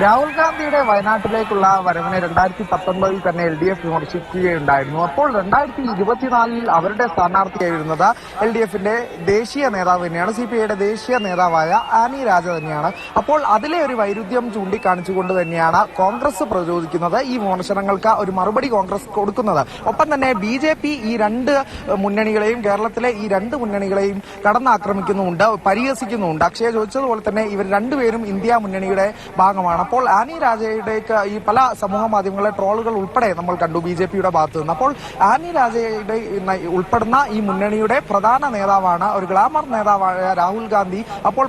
രാഹുൽ ഗാന്ധിയുടെ വയനാട്ടിലേക്കുള്ള വരവിനെ 2019 തന്നെ LDF വിമർശിക്കുകയുണ്ടായിരുന്നു. അപ്പോൾ 2024 അവരുടെ സ്ഥാനാർത്ഥിയായി വരുന്നത് LDFന്റെ ദേശീയ നേതാവ് തന്നെയാണ്, CPIയുടെ ദേശീയ നേതാവായ ആനി രാജ തന്നെയാണ്. അപ്പോൾ അതിലെ ഒരു വൈരുദ്ധ്യം ചൂണ്ടിക്കാണിച്ചുകൊണ്ട് തന്നെയാണ് കോൺഗ്രസ് പ്രചോദിക്കുന്നത് ഈ വിമർശനങ്ങൾക്ക് ഒരു മറുപടി കോൺഗ്രസ് കൊടുക്കുന്നത്. ഒപ്പം തന്നെ BJP ഈ രണ്ട് മുന്നണികളെയും, കേരളത്തിലെ ഈ രണ്ട് മുന്നണികളെയും കടന്നാക്രമിക്കുന്നുമുണ്ട്, പരിഹസിക്കുന്നുമുണ്ട്. അക്ഷയ ചോദിച്ചതുപോലെ തന്നെ ഇവർ രണ്ടുപേരും ഇന്ത്യ മുന്നണിയുടെ ഭാഗമാണ്. അപ്പോൾ ആനി രാജയുടേക്ക് ഈ പല സമൂഹ മാധ്യമങ്ങളിലെ ട്രോളുകൾ ഉൾപ്പെടെ നമ്മൾ കണ്ടു BJPയുടെ ഭാഗത്തു നിന്ന്. അപ്പോൾ ആനി രാജയുടെ ഉൾപ്പെടുന്ന ഈ മുന്നണിയുടെ പ്രധാന നേതാവാണ്, ഒരു ഗ്ലാമർ നേതാവായ രാഹുൽ ഗാന്ധി. അപ്പോൾ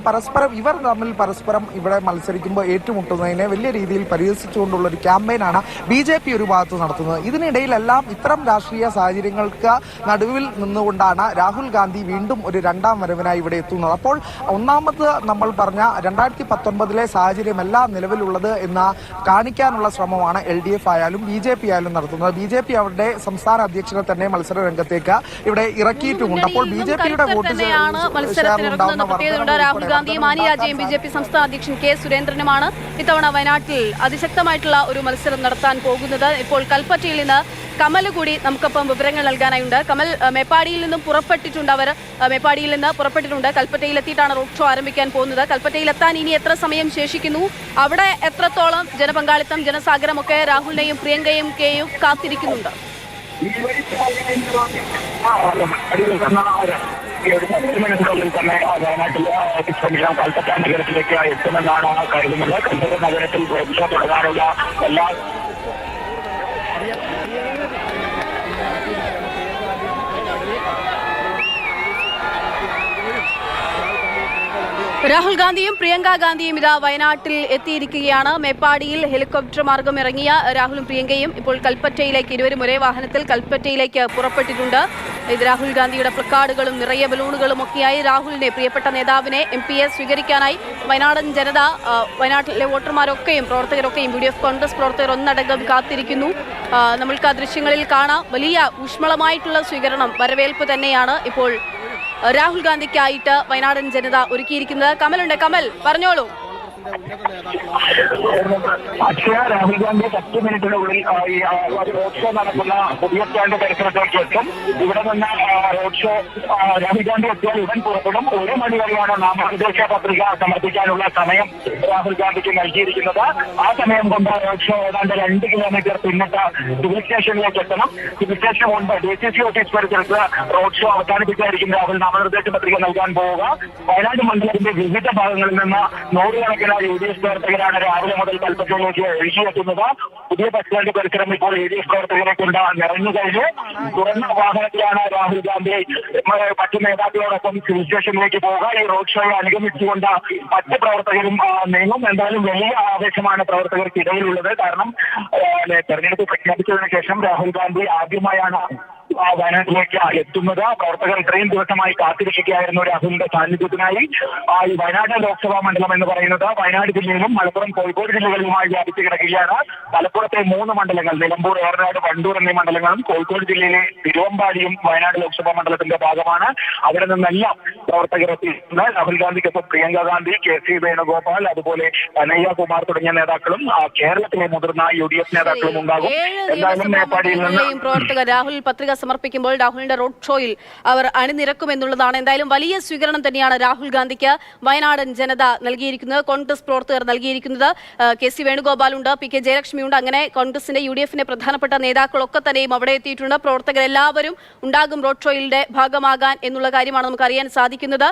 ഇവർ തമ്മിൽ പരസ്പരം ഇവിടെ മത്സരിക്കുമ്പോൾ ഏറ്റുമുട്ടുന്നതിനെ വലിയ രീതിയിൽ പരിഹസിച്ചുകൊണ്ടുള്ള ഒരു ക്യാമ്പയിനാണ് BJP ഒരു ഭാഗത്ത് നടത്തുന്നത്. ഇതിനിടയിലെല്ലാം ഇത്തരം രാഷ്ട്രീയ സാഹചര്യങ്ങൾക്ക് നടുവിൽ നിന്നുകൊണ്ടാണ് രാഹുൽ ഗാന്ധി വീണ്ടും ഒരു രണ്ടാം വരവിനായി ഇവിടെ എത്തുന്നത്. അപ്പോൾ ഒന്നാമത് നമ്മൾ പറഞ്ഞ 2019 സാഹചര്യമെല്ലാം നിലവിലുള്ളത് എന്ന് കാണിക്കാനുള്ള ശ്രമമാണ് LDF ആയാലും BJP ആയാലും നടത്തുന്നത്. BJP അവരുടെ സംസ്ഥാന അധ്യക്ഷനെ തന്നെ മത്സര രംഗത്തേക്ക് ഇവിടെ ഇറക്കിയിട്ടുമുണ്ട്. അപ്പോൾ BJPയുടെ വോട്ട് രാഹുൽ ഗാന്ധിയും ആനി രാജയും BJP സംസ്ഥാന അധ്യക്ഷൻ K സുരേന്ദ്രനുമാണ് ഇത്തവണ വയനാട്ടിൽ അതിശക്തമായിട്ടുള്ള ഒരു മത്സരം നടത്താൻ പോകുന്നത്. ഇപ്പോൾ കൽപ്പറ്റയിൽ നിന്ന് കമൽ കൂടി നമുക്കൊപ്പം വിവരങ്ങൾ നൽകാനായുണ്ട്. കമൽ, മേപ്പാടിയിൽ നിന്നും പുറപ്പെട്ടിട്ടുണ്ട്. മേപ്പാടിയിൽ നിന്ന് പുറപ്പെട്ടിട്ടുണ്ട്. കൽപ്പറ്റയിൽ എത്തിയിട്ടാണ് റോഡ് ഷോ ആരംഭിക്കാൻ പോകുന്നത്. കൽപ്പറ്റയിൽ എത്താൻ ഇനി എത്ര സമയം ശേഷിക്കുന്നു? അവിടെ എത്രത്തോളം ജനപങ്കാളിത്തം, ജനസാഗരമൊക്കെ രാഹുലിനെയും പ്രിയങ്കയും കെയും കാത്തിരിക്കുന്നുണ്ട്? തന്നെ വയനാട്ടിൽ കൽപ്പറ്റ നഗരത്തിലേക്ക് എത്തുമെന്നാണ് കരുതുന്നത്. കൽപ്പറ്റ നഗരത്തിൽ റോഡ് ഷോ തുടങ്ങാനുള്ള എല്ലാ രാഹുൽ ഗാന്ധിയും പ്രിയങ്ക ഗാന്ധിയും ഇതാ വയനാട്ടിൽ എത്തിയിരിക്കുകയാണ്. മേപ്പാടിയിൽ ഹെലികോപ്റ്റർ മാർഗം ഇറങ്ങിയ രാഹുലും പ്രിയങ്കയും ഇപ്പോൾ കൽപ്പറ്റയിലേക്ക്, ഇരുവരും ഒരേ വാഹനത്തിൽ കൽപ്പറ്റയിലേക്ക് പുറപ്പെട്ടിട്ടുണ്ട്. ഇത് രാഹുൽ ഗാന്ധിയുടെ പ്ലക്കാർഡുകളും നിറയെ ബലൂണുകളും ഒക്കെയായി രാഹുലിനെ, പ്രിയപ്പെട്ട നേതാവിനെ, MP-യെ സ്വീകരിക്കാനായി വയനാടൻ ജനത, വയനാട്ടിലെ വോട്ടർമാരൊക്കെയും പ്രവർത്തകരൊക്കെയും UDF കോൺഗ്രസ് പ്രവർത്തകർ ഒന്നടങ്കം കാത്തിരിക്കുന്നു. നമ്മൾക്ക് ആ ദൃശ്യങ്ങളിൽ കാണാം. വലിയ ഊഷ്മളമായിട്ടുള്ള സ്വീകരണം, വരവേൽപ്പ് തന്നെയാണ് ഇപ്പോൾ രാഹുൽ ഗാന്ധിക്കായിട്ട് വയനാടൻ ജനത ഒരുക്കിയിരിക്കുന്നത്. കമലുണ്ട്. കമൽ, പറഞ്ഞോളൂ. അക്ഷയ, രാഹുൽ ഗാന്ധി 10 മിനിറ്റിനുള്ളിൽ റോഡ് ഷോ നടക്കുന്ന പുതിയ സ്റ്റാൻഡ് പരിസരത്തേക്ക് എത്തും. ഇവിടെ നിന്ന് റോഡ് ഷോ രാഹുൽ ഗാന്ധി എത്തിയാൽ ഉടൻ പുറപ്പെടും. 1 മണി വരെയാണ് നാമനിർദ്ദേശ പത്രിക സമർപ്പിക്കാനുള്ള സമയം രാഹുൽ ഗാന്ധിക്ക് നൽകിയിരിക്കുന്നത്. ആ സമയം കൊണ്ട് റോഡ് ഷോ ഏതാണ്ട് 2 കിലോമീറ്റർ പിന്നിട്ട് സിവിൽ സ്റ്റേഷനിലേക്ക് എത്തണം. സിവിൽ സ്റ്റേഷൻ മുൻപ് DCC ഓഫീസ് പരിസരത്ത് റോഡ് ഷോ അവസാനിപ്പിച്ചായിരിക്കും രാഹുൽ നാമനിർദ്ദേശ പത്രിക നൽകാൻ പോവുക. വയനാട് മണ്ഡലത്തിന്റെ വിവിധ ഭാഗങ്ങളിൽ നിന്ന് നൂറുകണക്കിന് UDF പ്രവർത്തകരാണ് രാവിലെ മുതൽ കൽപ്പറ്റയിലേക്ക് ഒഴുകിയെത്തുന്നത്. പുതിയ ബസ് സ്റ്റാൻഡ് പരിസരം ഇപ്പോൾ UDF പ്രവർത്തകരെ കൊണ്ട് നിറഞ്ഞു കഴിഞ്ഞു. തുറന്ന വാഹനത്തിലാണ് രാഹുൽ ഗാന്ധി മറ്റു നേതാക്കളോടൊപ്പം സിവിൽ സ്റ്റേഷനിലേക്ക് പോവുക. ഈ റോഡ് ഷോയെ അനുഗമിച്ചുകൊണ്ട് മറ്റ് പ്രവർത്തകരും നീങ്ങും. എന്തായാലും വലിയ ആവേശമാണ് പ്രവർത്തകർക്കിടയിലുള്ളത്. കാരണം തെരഞ്ഞെടുപ്പ് പ്രഖ്യാപിച്ചതിനു ശേഷം രാഹുൽ ഗാന്ധി ആദ്യമായാണ് വയനാട്ടിലേക്ക് എത്തുന്നത്. പ്രവർത്തകർ ഇത്രയും ദിവസമായി കാത്തിരിക്കുകയായിരുന്നു രാഹുലിന്റെ സാന്നിധ്യത്തിനായി. ഈ വയനാട് ലോക്സഭാ മണ്ഡലം എന്ന് പറയുന്നത് വയനാട് ജില്ലയിലും മലപ്പുറം, കോഴിക്കോട് ജില്ലകളിലുമായി വ്യാപിച്ചു കിടക്കുകയാണ്. മലപ്പുറത്തെ 3 മണ്ഡലങ്ങൾ, നിലമ്പൂർ, ഏറനാട്, വണ്ടൂർ എന്നീ മണ്ഡലങ്ങളും, കോഴിക്കോട് ജില്ലയിലെ തിരുവമ്പാടിയും വയനാട് ലോക്സഭാ മണ്ഡലത്തിന്റെ ഭാഗമാണ്. അവിടെ നിന്നെല്ലാം പ്രവർത്തകർ എത്തിയിട്ടുണ്ട്. രാഹുൽ ഗാന്ധിക്കൊപ്പം പ്രിയങ്ക ഗാന്ധി, KC വേണുഗോപാൽ, അതുപോലെ കനയ്യ കുമാർ തുടങ്ങിയ നേതാക്കളും കേരളത്തിലെ മുതിർന്ന UDF നേതാക്കളും ഉണ്ടാകും. എന്തായാലും മേപ്പാടിയിൽ നിന്ന് പ്രവർത്തകർ രാഹുൽ പത്രിക സമർപ്പിക്കുമ്പോൾ രാഹുലിന്റെ റോഡ് ഷോയിൽ അവർ അണിനിരക്കുമെന്നുള്ളതാണ്. എന്തായാലും വലിയ സ്വീകരണം തന്നെയാണ് രാഹുൽ ഗാന്ധിക്ക് വയനാടൻ ജനത നൽകിയിരിക്കുന്നത്, കോൺഗ്രസ് പ്രവർത്തകർ നൽകിയിരിക്കുന്നത്. KC വേണുഗോപാൽ ഉണ്ട്, PK ജയലക്ഷ്മി ഉണ്ട്. അങ്ങനെ കോൺഗ്രസിന്റെ UDFന്റെ പ്രധാനപ്പെട്ട നേതാക്കളൊക്കെ തന്നെയും അവിടെ എത്തിയിട്ടുണ്ട്. പ്രവർത്തകരെല്ലാവരും ഉണ്ടാകും റോഡ് ഷോയിലെ ഭാഗമാകാൻ എന്നുള്ള കാര്യമാണ് നമുക്ക് അറിയാൻ സാധിക്കുന്നത്.